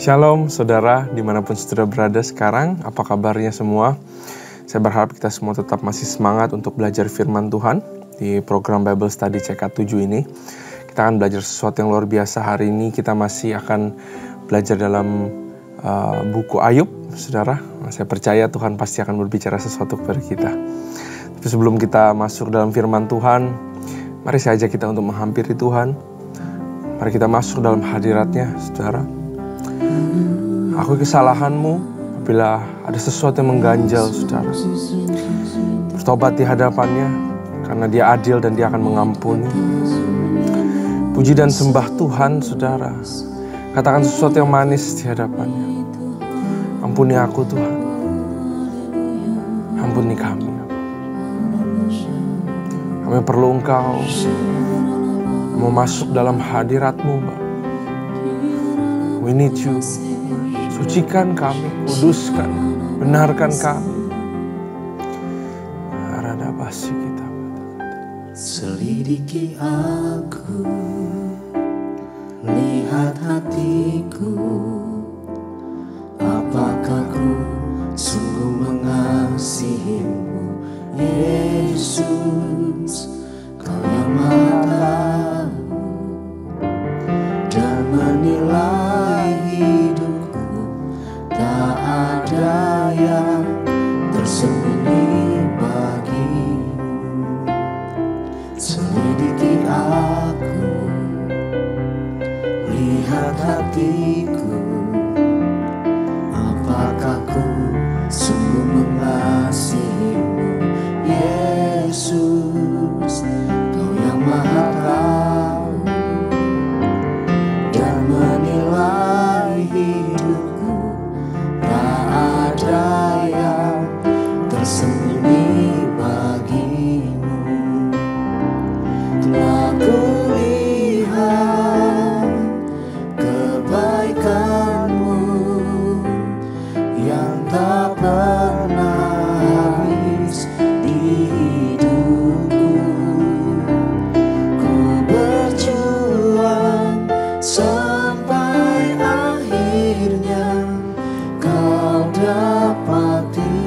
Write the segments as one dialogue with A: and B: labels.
A: Shalom saudara, dimanapun saudara berada sekarang, apa kabarnya semua? Saya berharap kita semua tetap masih semangat untuk belajar firman Tuhan di program Bible Study CK7 ini. Kita akan belajar sesuatu yang luar biasa. Hari ini kita masih akan belajar dalam buku Ayub, saudara. Saya percaya Tuhan pasti akan berbicara sesuatu kepada kita. Tapi sebelum kita masuk dalam firman Tuhan, mari saya ajak kita untuk menghampiri Tuhan. Mari kita masuk dalam hadirat-Nya, saudara. Akui kesalahanmu apabila ada sesuatu yang mengganjal, saudara. Bertobat di hadapannya, karena Dia adil dan Dia akan mengampuni. Puji dan sembah Tuhan, saudara. Katakan sesuatu yang manis di hadapannya. Ampuni aku, Tuhan. Ampuni kami. Kami perlu Engkau. Mau masuk dalam hadirat-Mu, Bapa. We need you. Sucikan kami, kuduskan, benarkan kami. Aradabasi kita.
B: Selidiki aku, lihat hatiku, apakah ku sungguh mengasihimu, Yesus, Kau yang Maha Tahu dan menilai hidupku, tak ada yang tersembunyi bagimu. Selidiki aku, lihat hatiku, apakah ku sungguh mengasihimu, Yesus, Kau yang Maha Tahu dan menilai hidupku, tak ada yang tersembunyi bagimu. Telah kulihat kebaikan-Mu yang tak pernah habis di hidupku. Ku berjuang sampai akhirnya Kau dapati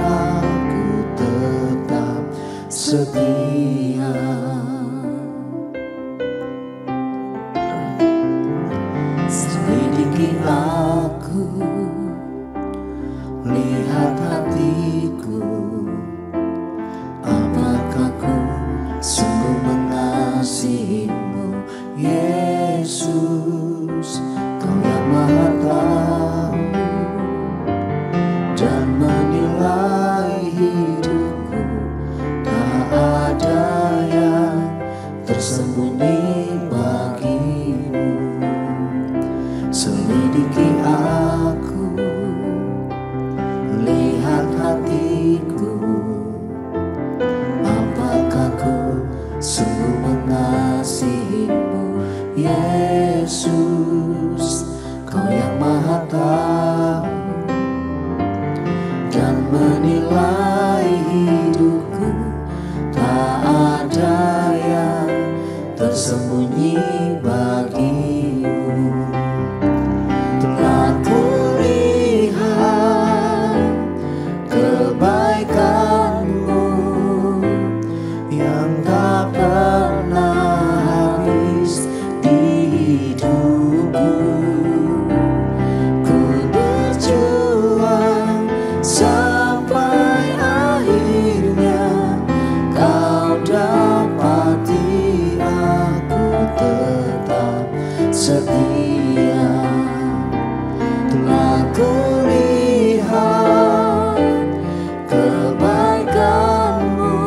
B: aku tetap setia. Selidiki aku, lihat hatiku, apakah ku sungguh mengasihimu, Yesus, Kau yang Maha Tahu dan menilai hidupku, tak ada yang tersembunyi bagimu. Selidiki aku, lihat hatiku, apakah ku sungguh mengasihimu, Yesus, Kau yang Maha Tahu dan menilai hidupku, tak ada yang tersembunyi bagimu. Telah kulihat kebaikan-Mu yang tak pernah habis di hidupku. Ku berjuang sampai akhirnya Kau dapati aku tetap setia. Telah kulihat kebaikan-Mu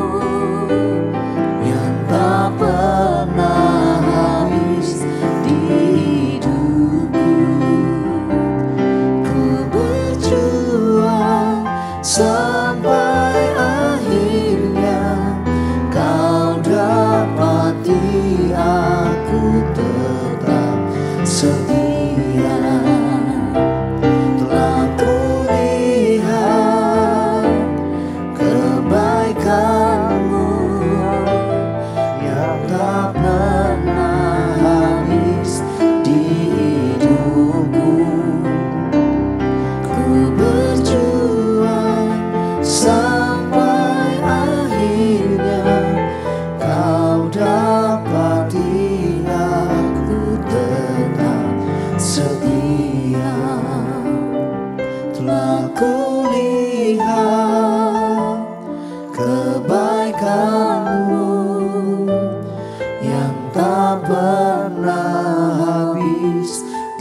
B: yang tak pernah habis di hidupku. Ku berjuang sampai akhirnya Kau dapati aku tetap setia. Telah kulihat kebaikan-Mu yang tak pernah habis di hidupku.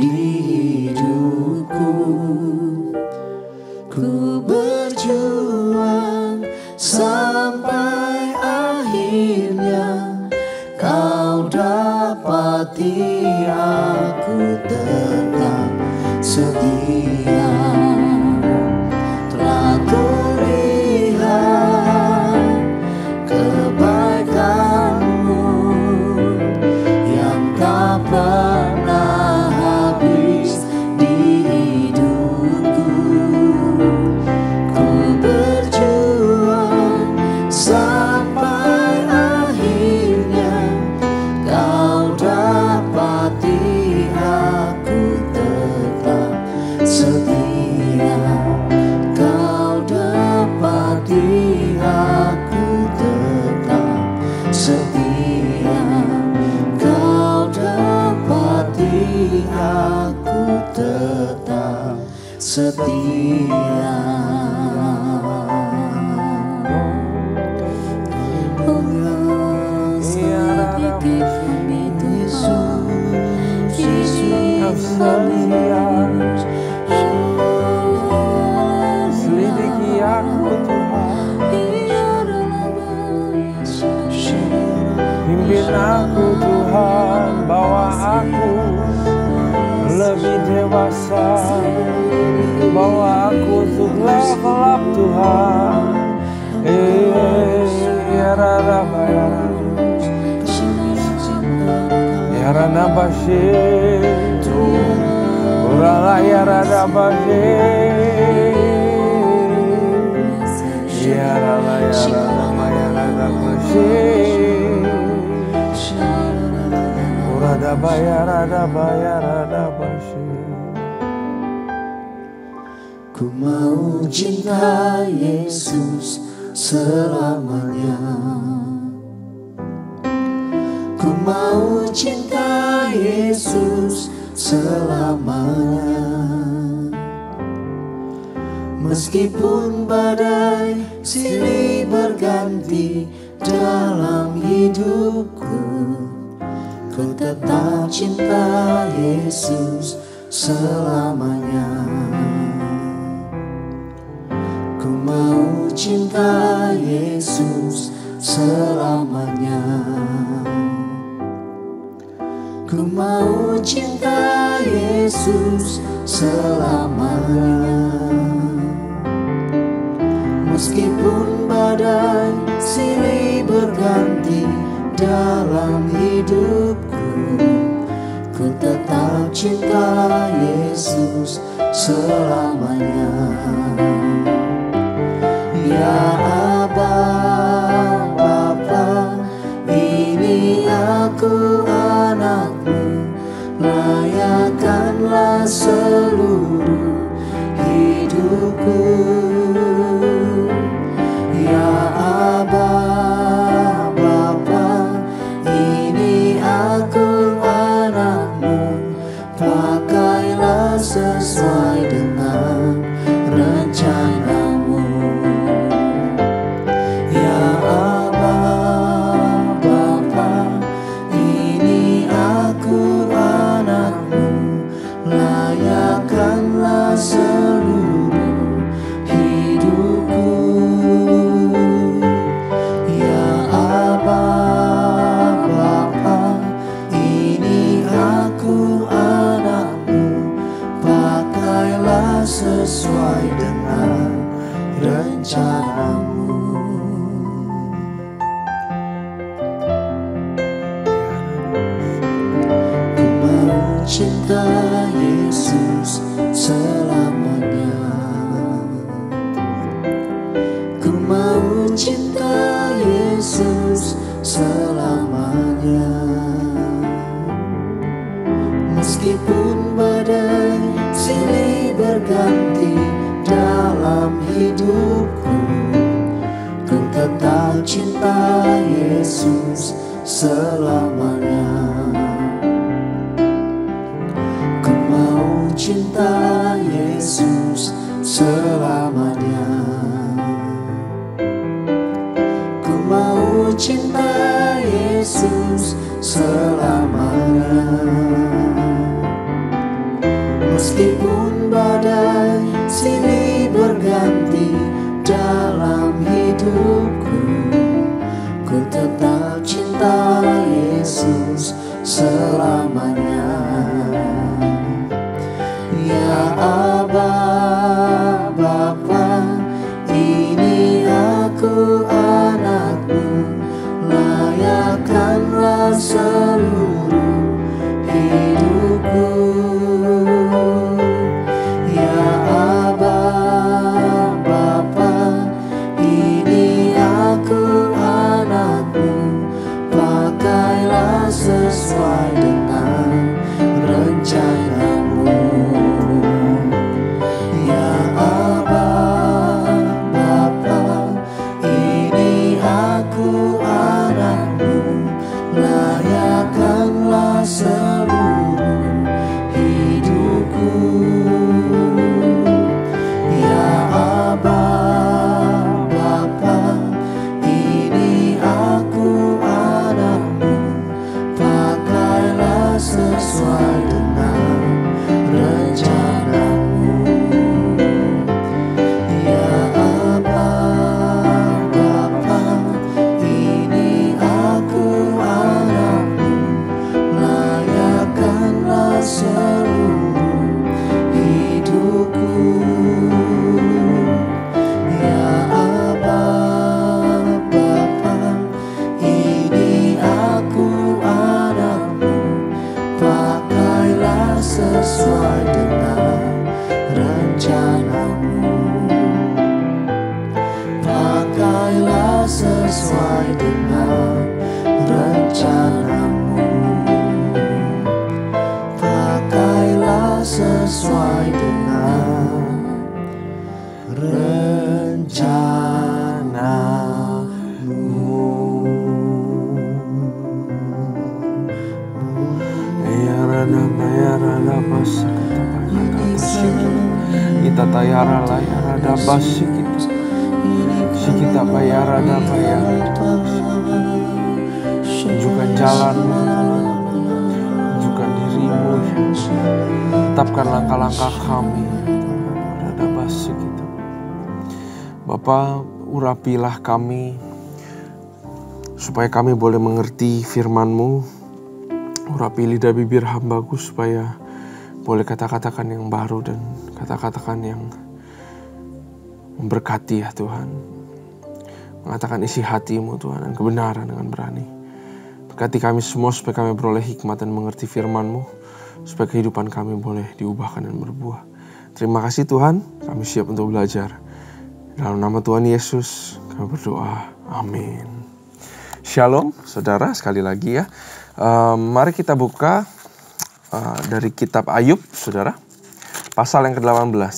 B: di hidupku. Ku berjuang sampai akhirnya Kau dapati aku tetap setia. Telah kulihat kebaikan-Mu yang tak pernah habis di hidupku. Ku berjuang sampai akhirnya Kau dapati aku tetap setia. Kau dapati aku tetap setia. Kau dapati aku tetap setia.
A: Selidiki aku Tuhan, pimpin aku Tuhan, bawa aku lebih dewasa, bawa aku untuk level up Tuhan. Yarana Bashir, Urala Yarana Bashir, Yarala Yarana Bashir, Urada Bayarada Bashir.
B: Ku mau cinta Yesus selamanya. Ku mau cinta Yesus selamanya. Meskipun badai silih berganti dalam hidupku, ku tetap cinta Yesus selamanya. Ku mau cinta Yesus selamanya. Ku mau cinta Yesus selamanya. Meskipun badai silih berganti dalam hidupku, ku tetap cinta Yesus selamanya. Ya Aba, Bapa, ini aku anak-Mu, layakkanlah seluruh hidupku. Ya Aba, Bapa, ini aku anak-Mu, pakailah sesuai dengan rencana-Mu. Ya Aba, Bapa, ini aku anak-Mu, layakkanlah seluruh hidupku. Ya Aba, Bapa, ini aku anak-Mu, pakailah sesuai dengan rencana-Mu. Ku mau cinta Yesus selamanya. Ku mau cinta Yesus selamanya. Meskipun badai silih berganti dalam hidupku, ku tetap cinta Yesus selamanya. Ku mau cinta Yesus selamanya. Ku mau cinta Yesus selamanya. Meskipun badai silih berganti dalam hidupku, ku tetap cinta Yesus selamanya. Ya Aba, Bapa, ini aku anakmu, layakkanlah seluruh hidupku. Ya Aba, Bapa, ini aku anakmu, pakailah sesuai dengan rencanamu. Ya Aba, Bapa, ini aku anakmu, layakkanlah seluruh hidupku. Ya Aba, Bapa, ini aku anakmu, pakailah sesuai dengan rencanamu. Ya Aba, Bapa, ini aku anakmu, layakkanlah seluruh hidupku. Ya Aba, Bapa, ini aku anakmu, pakailah sesuai dengan rencanamu. Pakailah sesuai dengan rencanamu. Pakailah sesuai dengan rencanamu.
A: Ya rada bayara basa kita tayara la ya rada basi kita sikita bayara da bayara. Tunjukkan jalanmu, tunjukkan dirimu, tetapkan langkah-langkah kami. Rada basi kita. Bapa, urapilah kami supaya kami boleh mengerti firman-Mu. Urapi lidah bibir hambaku supaya boleh kata-katakan yang baru dan kata-katakan yang memberkati ya Tuhan. Mengatakan isi hati-Mu Tuhan dan kebenaran dengan berani. Berkati kami semua supaya kami beroleh hikmat dan mengerti firman-Mu. Supaya kehidupan kami boleh diubahkan dan berbuah. Terima kasih Tuhan, kami siap untuk belajar. Dalam nama Tuhan Yesus kami berdoa, amin. Shalom saudara, sekali lagi ya. Mari kita buka dari kitab Ayub, saudara. Pasal yang ke-18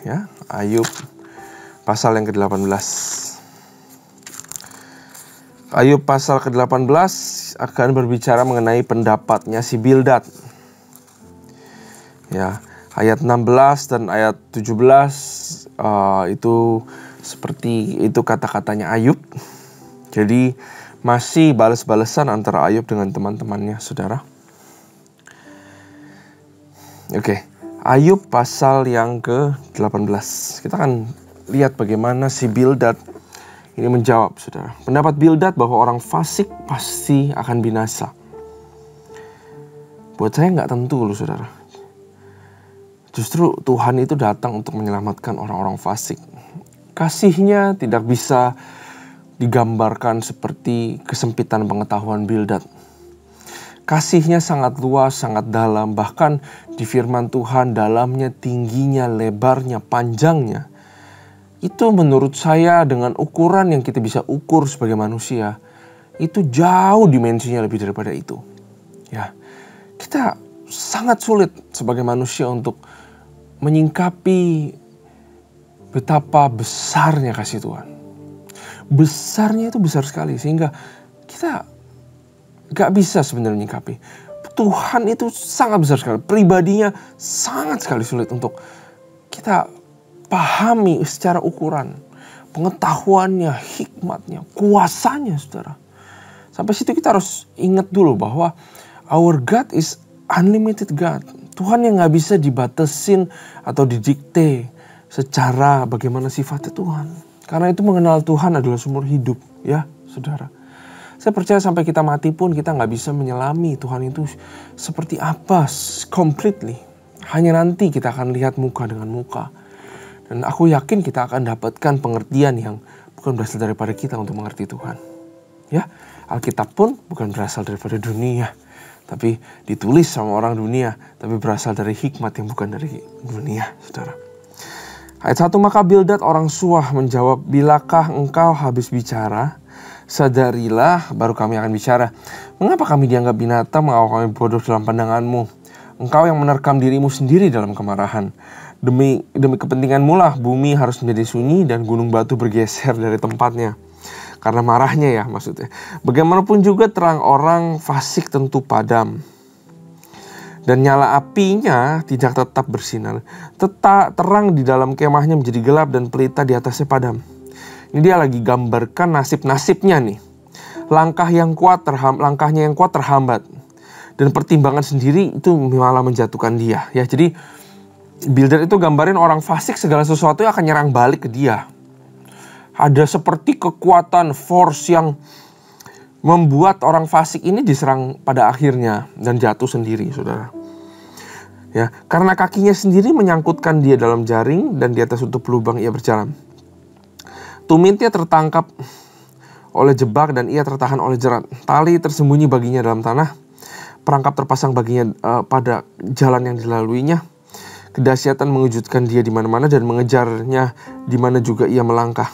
A: ya. Ayub pasal yang ke-18. Ayub pasal ke-18 akan berbicara mengenai pendapatnya si Bildad. Ya, ayat 16 dan ayat 17 itu seperti itu kata-katanya Ayub. Jadi masih balas-balesan antara Ayub dengan teman-temannya, saudara. Oke, Ayub pasal yang ke-18. Kita akan lihat bagaimana si Bildad ini menjawab, saudara. Pendapat Bildad bahwa orang fasik pasti akan binasa. Buat saya nggak tentu loh, saudara. Justru Tuhan itu datang untuk menyelamatkan orang-orang fasik. Kasihnya tidak bisa digambarkan seperti kesempitan pengetahuan Bildad. Kasihnya sangat luas, sangat dalam. Bahkan di firman Tuhan dalamnya, tingginya, lebarnya, panjangnya. Itu menurut saya dengan ukuran yang kita bisa ukur sebagai manusia. Itu jauh dimensinya lebih daripada itu. Ya, kita sangat sulit sebagai manusia untuk menyingkapi betapa besarnya kasih Tuhan. Besarnya itu besar sekali sehingga kita gak bisa sebenarnya menyingkapi. Tuhan itu sangat besar sekali. Pribadinya sangat sekali sulit untuk kita pahami secara ukuran. Pengetahuannya, hikmatnya, kuasanya, saudara. Sampai situ kita harus ingat dulu bahwa our God is unlimited God. Tuhan yang gak bisa dibatesin atau didikte secara bagaimana sifatnya Tuhan. Karena itu mengenal Tuhan adalah sumber hidup, ya saudara. Saya percaya sampai kita mati pun kita gak bisa menyelami Tuhan itu seperti apa completely. Hanya nanti kita akan lihat muka dengan muka. Dan aku yakin kita akan dapatkan pengertian yang bukan berasal daripada kita untuk mengerti Tuhan. Ya, Alkitab pun bukan berasal daripada dunia, tapi ditulis sama orang dunia, tapi berasal dari hikmat yang bukan dari dunia, saudara. Ayat 1, maka Bildad orang Suah menjawab, bilakah engkau habis bicara? Sadarilah, baru kami akan bicara. Mengapa kami dianggap binatang, mengapa kami bodoh dalam pandanganmu? Engkau yang menerkam dirimu sendiri dalam kemarahan. Demi kepentinganmu lah bumi harus menjadi sunyi dan gunung batu bergeser dari tempatnya. Karena marahnya ya maksudnya. Bagaimanapun juga terang orang fasik tentu padam. Dan nyala apinya tidak tetap bersinar. Terang di dalam kemahnya menjadi gelap dan pelita di atasnya padam. Ini dia lagi gambarkan nasib-nasibnya nih. Langkahnya yang kuat terhambat. Dan pertimbangan sendiri itu malah menjatuhkan dia. Ya, jadi Bildad itu gambarin orang fasik segala sesuatu akan nyerang balik ke dia. Ada seperti kekuatan force yang membuat orang fasik ini diserang pada akhirnya dan jatuh sendiri, saudara. Ya, karena kakinya sendiri menyangkutkan dia dalam jaring dan di atas tutup lubang ia berjalan. Tumitnya tertangkap oleh jebak dan ia tertahan oleh jerat. Tali tersembunyi baginya dalam tanah. Perangkap terpasang baginya pada jalan yang dilaluinya. Kedahsyatan mengejutkan dia di mana-mana dan mengejarnya di mana juga ia melangkah.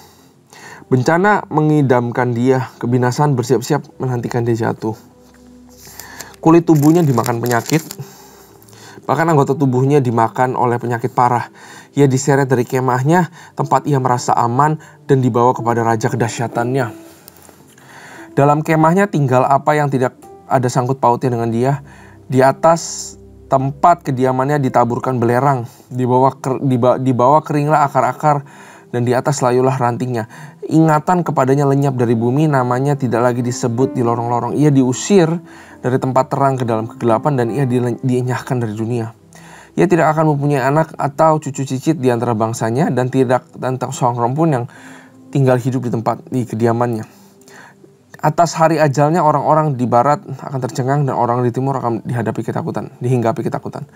A: Bencana mengidamkan dia, kebinasaan bersiap-siap menantikan dia jatuh. Kulit tubuhnya dimakan penyakit, bahkan anggota tubuhnya dimakan oleh penyakit parah. Ia diseret dari kemahnya, tempat ia merasa aman dan dibawa kepada raja kedahsyatannya. Dalam kemahnya tinggal apa yang tidak ada sangkut pautnya dengan dia. Di atas tempat kediamannya ditaburkan belerang, di bawah keringlah akar-akar dan di atas layulah rantingnya. Ingatan kepadanya lenyap dari bumi, namanya tidak lagi disebut di lorong-lorong. Ia diusir dari tempat terang ke dalam kegelapan dan ia dienyahkan dari dunia. Ia tidak akan mempunyai anak atau cucu cicit di antara bangsanya dan seorang pun yang tinggal hidup di kediamannya. Atas hari ajalnya orang-orang di barat akan tercengang dan orang di timur akan dihinggapi ketakutan.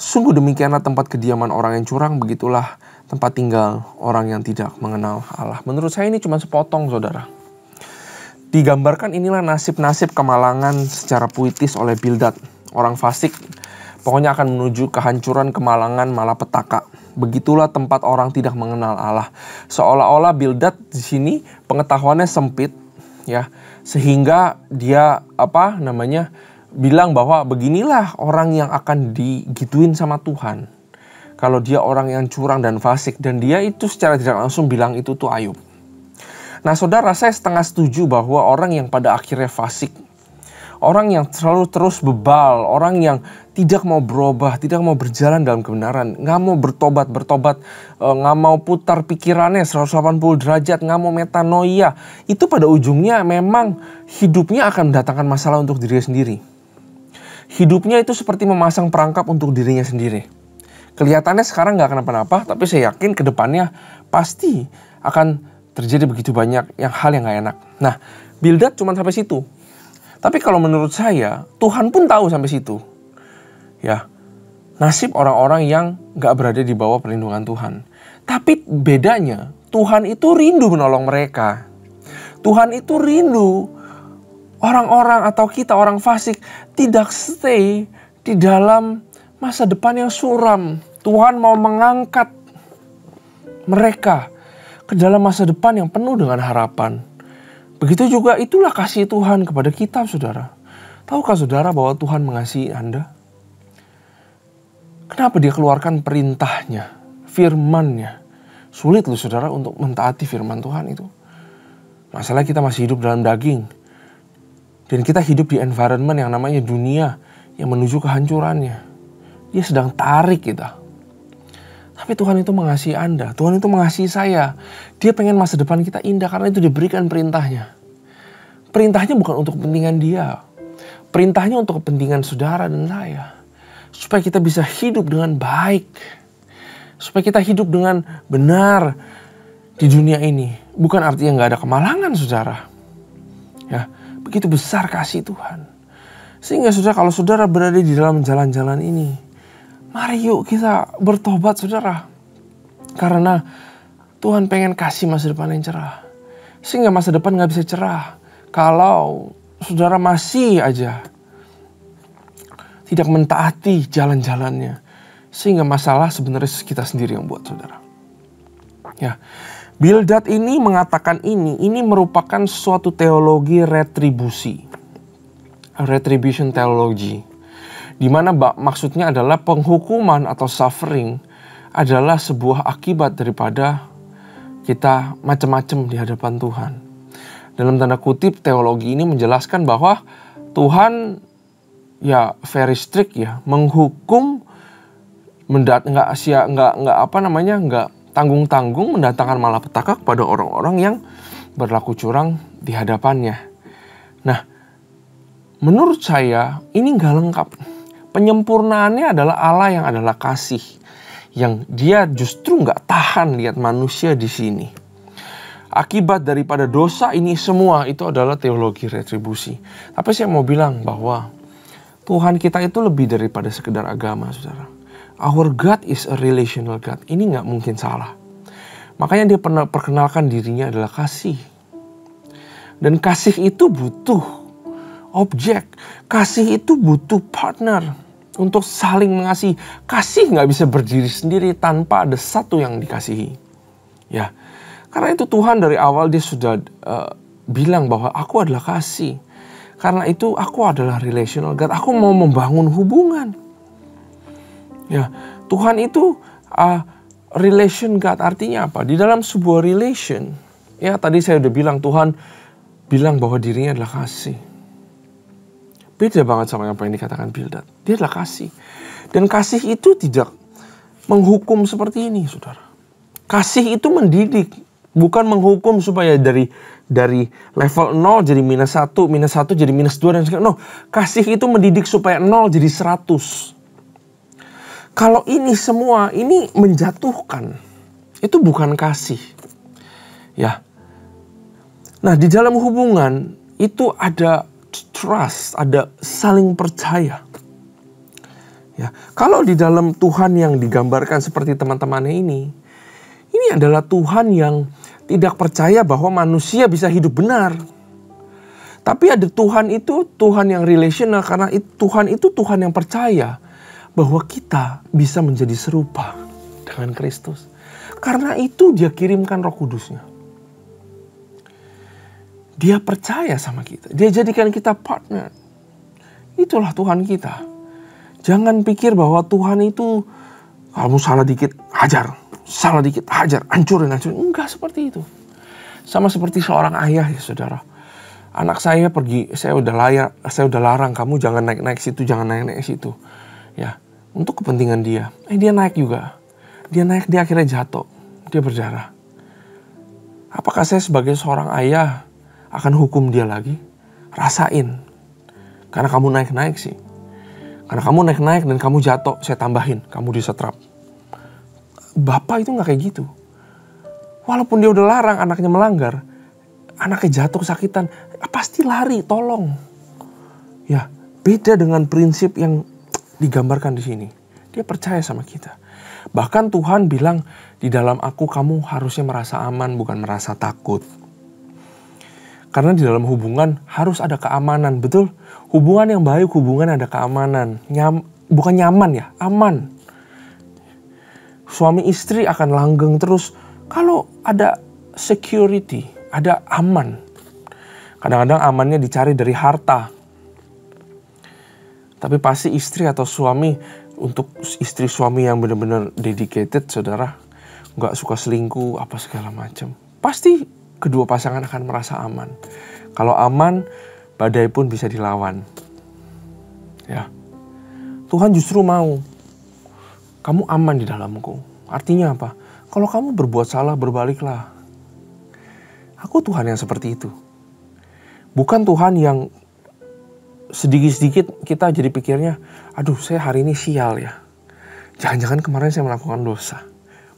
A: Sungguh demikianlah tempat kediaman orang yang curang, begitulah tempat tinggal orang yang tidak mengenal Allah. Menurut saya ini cuma sepotong, saudara. Digambarkan inilah nasib-nasib kemalangan secara puitis oleh Bildad. Orang fasik pokoknya akan menuju kehancuran, kemalangan, malapetaka. Begitulah tempat orang tidak mengenal Allah. Seolah-olah Bildad di sini pengetahuannya sempit, ya, sehingga dia bilang bahwa beginilah orang yang akan digituin sama Tuhan. Kalau dia orang yang curang dan fasik, dan dia itu secara tidak langsung bilang itu tuh Ayub. Nah, saudara, saya setengah setuju bahwa orang yang pada akhirnya fasik, orang yang selalu terus bebal, orang yang tidak mau berubah, tidak mau berjalan dalam kebenaran, nggak mau bertobat, nggak mau putar pikirannya 180 derajat, nggak mau metanoia, itu pada ujungnya memang hidupnya akan mendatangkan masalah untuk dirinya sendiri. Hidupnya itu seperti memasang perangkap untuk dirinya sendiri. Kelihatannya sekarang nggak kenapa-napa, tapi saya yakin ke depannya pasti akan terjadi begitu banyak hal yang nggak enak. Nah, Bildad cuma sampai situ. Tapi kalau menurut saya, Tuhan pun tahu sampai situ. Ya, nasib orang-orang yang nggak berada di bawah perlindungan Tuhan. Tapi bedanya, Tuhan itu rindu menolong mereka. Tuhan itu rindu orang-orang atau kita orang fasik tidak stay di dalam masa depan yang suram. Tuhan mau mengangkat mereka ke dalam masa depan yang penuh dengan harapan. Begitu juga itulah kasih Tuhan kepada kita, saudara. Tahukah saudara bahwa Tuhan mengasihi Anda? Kenapa dia keluarkan perintahnya, firman-Nya? Sulit loh saudara untuk mentaati firman Tuhan itu. Masalah kita masih hidup dalam daging. Dan kita hidup di environment yang namanya dunia yang menuju kehancurannya. Dia sedang tarik kita. Tapi Tuhan itu mengasihi Anda. Tuhan itu mengasihi saya. Dia pengen masa depan kita indah karena itu diberikan perintahnya. Perintahnya bukan untuk kepentingan dia. Perintahnya untuk kepentingan saudara dan saya. supaya kita bisa hidup dengan baik, supaya kita hidup dengan benar di dunia ini. Bukan artinya nggak ada kemalangan, saudara. Ya, begitu besar kasih Tuhan. Sehingga saudara, kalau saudara berada di dalam jalan-jalan ini, mari yuk kita bertobat, saudara. Karena Tuhan pengen kasih masa depan yang cerah. Sehingga masa depan gak bisa cerah kalau saudara masih aja tidak mentaati jalan-jalannya. Sehingga masalah sebenarnya kita sendiri yang buat, saudara. Ya, Bildad ini mengatakan ini merupakan suatu teologi retribusi. Retribution theology. Di mana maksudnya adalah penghukuman atau suffering adalah sebuah akibat daripada kita macam-macam di hadapan Tuhan. Dalam tanda kutip, teologi ini menjelaskan bahwa Tuhan ya very strict ya, menghukum, nggak tanggung-tanggung mendatangkan malapetaka kepada orang-orang yang berlaku curang di hadapannya. Nah, menurut saya ini nggak lengkap. Penyempurnaannya adalah Allah yang adalah kasih, yang dia justru nggak tahan lihat manusia di sini. Akibat daripada dosa ini semua itu adalah teologi retribusi. Tapi saya mau bilang bahwa Tuhan kita itu lebih daripada sekedar agama, saudara. Our God is a relational God. Ini nggak mungkin salah. Makanya dia pernah perkenalkan dirinya adalah kasih. Dan kasih itu butuh objek. Kasih itu butuh partner untuk saling mengasihi. Kasih nggak bisa berdiri sendiri tanpa ada satu yang dikasihi. Ya, karena itu Tuhan dari awal dia sudah bilang bahwa aku adalah kasih. Karena itu aku adalah relational God. Aku mau membangun hubungan. Ya, Tuhan itu relation God. Artinya apa? Di dalam sebuah relation, ya tadi saya udah bilang Tuhan bilang bahwa dirinya adalah kasih. Beda banget sama apa yang dikatakan Bildad. Dia adalah kasih. Dan kasih itu tidak menghukum seperti ini, saudara. Kasih itu mendidik. Bukan menghukum supaya dari level 0 jadi -1, -1 jadi -2 dan sebagainya. No, kasih itu mendidik supaya 0 jadi 100. Kalau ini semua, ini menjatuhkan. Itu bukan kasih. Ya. Nah, di dalam hubungan itu ada trust, ada saling percaya. Ya, kalau di dalam Tuhan yang digambarkan seperti teman-temannya ini adalah Tuhan yang tidak percaya bahwa manusia bisa hidup benar. Tapi ada Tuhan itu Tuhan yang relational, karena Tuhan itu Tuhan yang percaya bahwa kita bisa menjadi serupa dengan Kristus. Karena itu dia kirimkan Roh Kudusnya. Dia percaya sama kita. Dia jadikan kita partner. Itulah Tuhan kita. Jangan pikir bahwa Tuhan itu kamu salah dikit, hajar. Salah dikit, hajar. Hancurin. Enggak seperti itu. Sama seperti seorang ayah ya, saudara. Anak saya pergi, saya udah larang kamu jangan naik situ, jangan naik situ. Ya, untuk kepentingan dia. Dia naik juga. Dia naik, dia akhirnya jatuh. Dia berdarah. Apakah saya sebagai seorang ayah akan hukum dia lagi? Rasain. Karena kamu naik-naik sih. Karena kamu naik-naik dan kamu jatuh, saya tambahin. Kamu disetrap. Bapak itu gak kayak gitu. Walaupun dia udah larang anaknya melanggar, anaknya jatuh kesakitan, pasti lari, tolong. Ya, beda dengan prinsip yang digambarkan di sini. Dia percaya sama kita. Bahkan Tuhan bilang, di dalam aku kamu harusnya merasa aman, bukan merasa takut. Karena di dalam hubungan harus ada keamanan, betul? Hubungan yang baik, hubungan ada keamanan. Bukan nyaman ya, aman. Suami istri akan langgeng terus kalau ada security, ada aman. Kadang-kadang amannya dicari dari harta. Tapi pasti istri atau suami, untuk istri suami yang benar-benar dedicated, saudara, nggak suka selingkuh, apa segala macam. Pasti kedua pasangan akan merasa aman. Kalau aman, badai pun bisa dilawan. Ya, Tuhan justru mau kamu aman di dalamku. Artinya apa? Kalau kamu berbuat salah, berbaliklah. Aku Tuhan yang seperti itu. Bukan Tuhan yang sedikit-sedikit kita jadi pikirnya, aduh saya hari ini sial ya. Jangan-jangan kemarin saya melakukan dosa.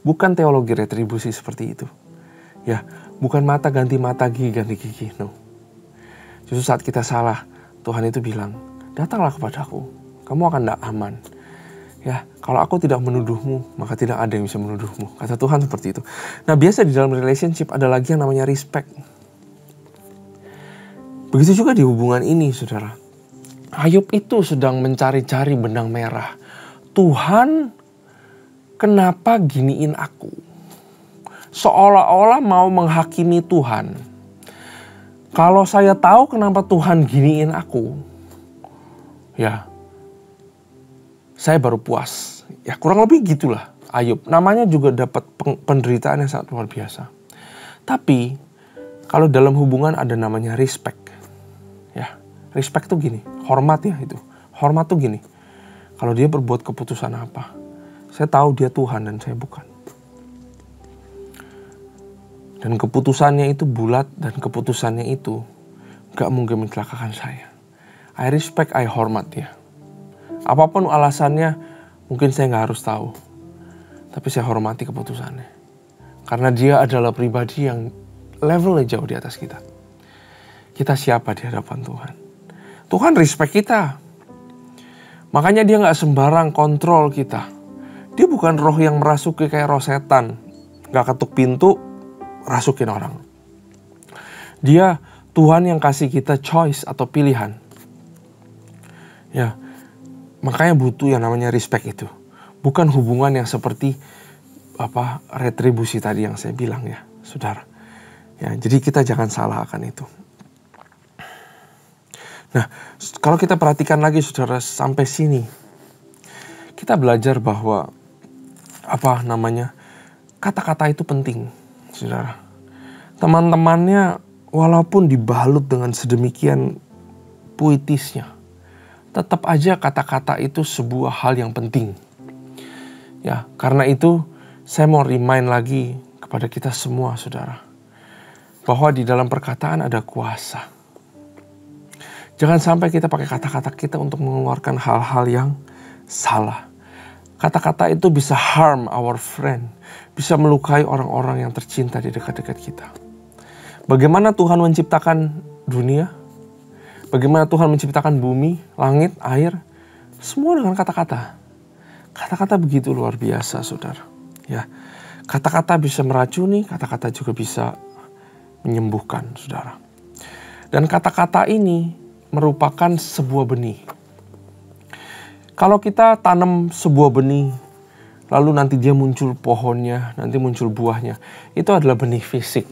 A: Bukan teologi retribusi seperti itu. Ya, bukan mata ganti mata, gigi ganti gigi, no. Justru saat kita salah, Tuhan itu bilang, datanglah kepadaku, kamu akan tidak aman. Ya, kalau aku tidak menuduhmu, maka tidak ada yang bisa menuduhmu. Kata Tuhan seperti itu. Nah, biasa di dalam relationship ada lagi yang namanya respect. Begitu juga di hubungan ini, saudara. Ayub itu sedang mencari-cari benang merah. Tuhan, kenapa giniin aku? Seolah-olah mau menghakimi Tuhan. Kalau saya tahu kenapa Tuhan giniin aku, ya, saya baru puas. Ya kurang lebih gitulah Ayub. Namanya juga dapat penderitaan yang sangat luar biasa. Tapi kalau dalam hubungan ada namanya respect. Ya, respect tuh gini, hormat ya itu. Hormat tuh gini. Kalau dia berbuat keputusan apa, saya tahu dia Tuhan dan saya bukan. Dan keputusannya itu bulat dan keputusannya itu gak mungkin mencelakakan saya. I respect, I hormat dia. Apapun alasannya, mungkin saya gak harus tahu. Tapi saya hormati keputusannya. Karena dia adalah pribadi yang levelnya jauh di atas kita. Kita siapa di hadapan Tuhan? Tuhan respect kita. Makanya dia gak sembarang kontrol kita. Dia bukan roh yang merasuki kayak roh setan. Gak ketuk pintu, rasukin orang. Dia Tuhan yang kasih kita choice atau pilihan. Ya, makanya butuh yang namanya respect itu. Bukan hubungan yang seperti retribusi tadi yang saya bilang ya, saudara. Ya, jadi kita jangan salah akan itu. Nah, kalau kita perhatikan lagi saudara sampai sini, kita belajar bahwa kata-kata itu penting, saudara. Teman-temannya walaupun dibalut dengan sedemikian puitisnya, tetap aja kata-kata itu sebuah hal yang penting. Ya, karena itu saya mau remind lagi kepada kita semua, saudara, bahwa di dalam perkataan ada kuasa. Jangan sampai kita pakai kata-kata kita untuk mengeluarkan hal-hal yang salah. Kata-kata itu bisa harm our friend, bisa melukai orang-orang yang tercinta di dekat-dekat kita. Bagaimana Tuhan menciptakan dunia? Bagaimana Tuhan menciptakan bumi, langit, air? Semua dengan kata-kata. Kata-kata begitu luar biasa, saudara. Ya, kata-kata bisa meracuni, kata-kata juga bisa menyembuhkan, saudara. Dan kata-kata ini merupakan sebuah benih. Kalau kita tanam sebuah benih, lalu nanti dia muncul pohonnya, nanti muncul buahnya, itu adalah benih fisik.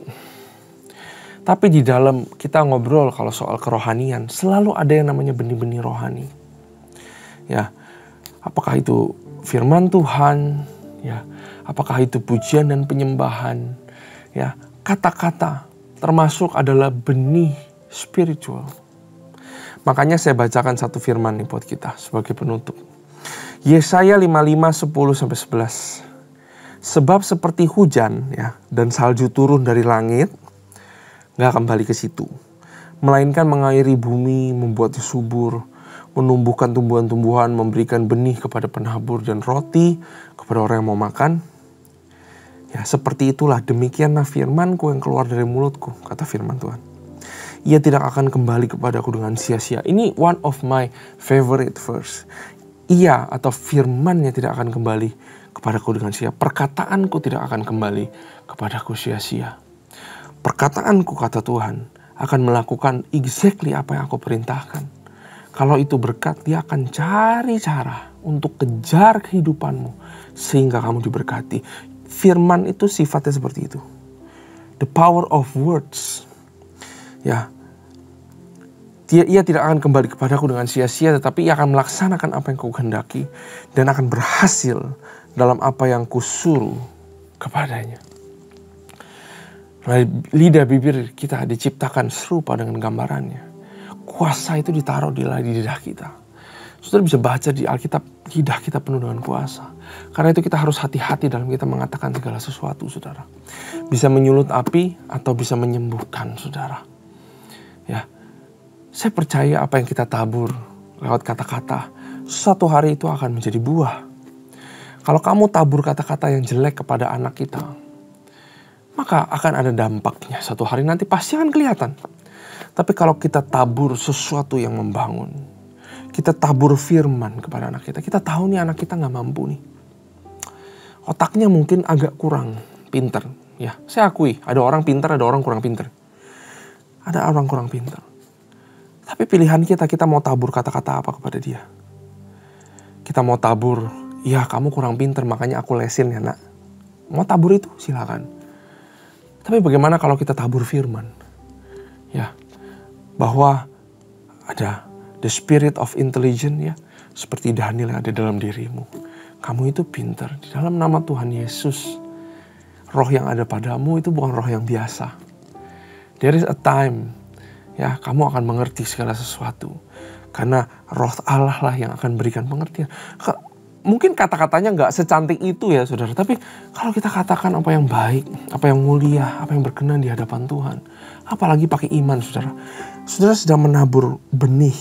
A: Tapi di dalam kita ngobrol kalau soal kerohanian, selalu ada yang namanya benih-benih rohani. Ya, apakah itu firman Tuhan, ya, apakah itu pujian dan penyembahan, ya, kata-kata termasuk adalah benih spiritual. Makanya saya bacakan satu firman nih buat kita sebagai penutup. Yesaya 55, 10-11. Sebab seperti hujan ya dan salju turun dari langit, gak kembali ke situ. Melainkan mengairi bumi, membuatnya subur, menumbuhkan tumbuhan-tumbuhan, memberikan benih kepada penabur dan roti kepada orang yang mau makan. Ya seperti itulah, demikianlah firmanku yang keluar dari mulutku, kata firman Tuhan. Ia tidak akan kembali kepadaku dengan sia-sia. Ini one of my favorite verse. Ia atau firmannya tidak akan kembali kepadaku dengan sia. Perkataanku tidak akan kembali kepadaku sia-sia. Perkataanku, kata Tuhan, akan melakukan exactly apa yang aku perintahkan. Kalau itu berkat, dia akan cari cara untuk kejar kehidupanmu sehingga kamu diberkati. Firman itu sifatnya seperti itu. The power of words. Ya, ia tidak akan kembali kepadaku dengan sia-sia, tetapi ia akan melaksanakan apa yang kau kehendaki dan akan berhasil dalam apa yang kusuruh kepadanya. Lidah bibir kita diciptakan serupa dengan gambarannya. Kuasa itu ditaruh di lidah kita. Saudara bisa baca di Alkitab, lidah kita penuh dengan kuasa. Karena itu kita harus hati-hati dalam kita mengatakan segala sesuatu, saudara. Bisa menyulut api atau bisa menyembuhkan, saudara. Ya, Saya percaya apa yang kita tabur lewat kata-kata, suatu hari itu akan menjadi buah. Kalau kamu tabur kata-kata yang jelek kepada anak kita, maka akan ada dampaknya. Suatu hari nanti pasti akan kelihatan. Tapi kalau kita tabur sesuatu yang membangun, kita tabur firman kepada anak kita tahu nih anak kita gak mampu nih. Otaknya mungkin agak kurang pinter. Ya, saya akui, ada orang pinter, ada orang kurang pinter. Ada orang kurang pinter. Tapi pilihan kita mau tabur kata-kata apa kepada dia? Kita mau tabur, ya kamu kurang pinter makanya aku lesin ya nak. Mau tabur itu silakan. Tapi bagaimana kalau kita tabur firman? Ya, bahwa ada the spirit of intelligence ya. Seperti Daniel yang ada dalam dirimu. Kamu itu pinter. Di dalam nama Tuhan Yesus. Roh yang ada padamu itu bukan roh yang biasa. There is a time. Ya, kamu akan mengerti segala sesuatu. Karena roh Allah lah yang akan berikan pengertian. Mungkin kata-katanya gak secantik itu ya saudara. Tapi kalau kita katakan apa yang baik, apa yang mulia, apa yang berkenan di hadapan Tuhan. Apalagi pakai iman saudara. Saudara sedang menabur benih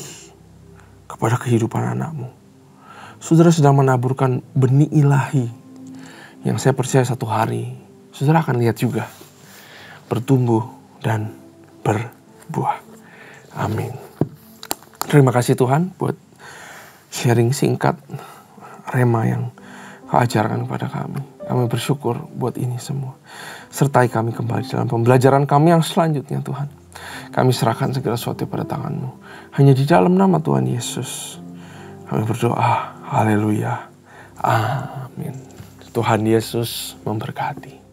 A: kepada kehidupan anakmu. Saudara sedang menaburkan benih ilahi. Yang saya percaya satu hari saudara akan lihat juga bertumbuh dan berbuah. Amin. Terima kasih Tuhan buat sharing singkat rema yang Kau ajarkan kepada kami. Kami bersyukur buat ini semua. Sertai kami kembali dalam pembelajaran kami yang selanjutnya Tuhan. Kami serahkan segala sesuatu pada tangan-Mu. Hanya di dalam nama Tuhan Yesus kami berdoa. Haleluya. Amin. Tuhan Yesus memberkati.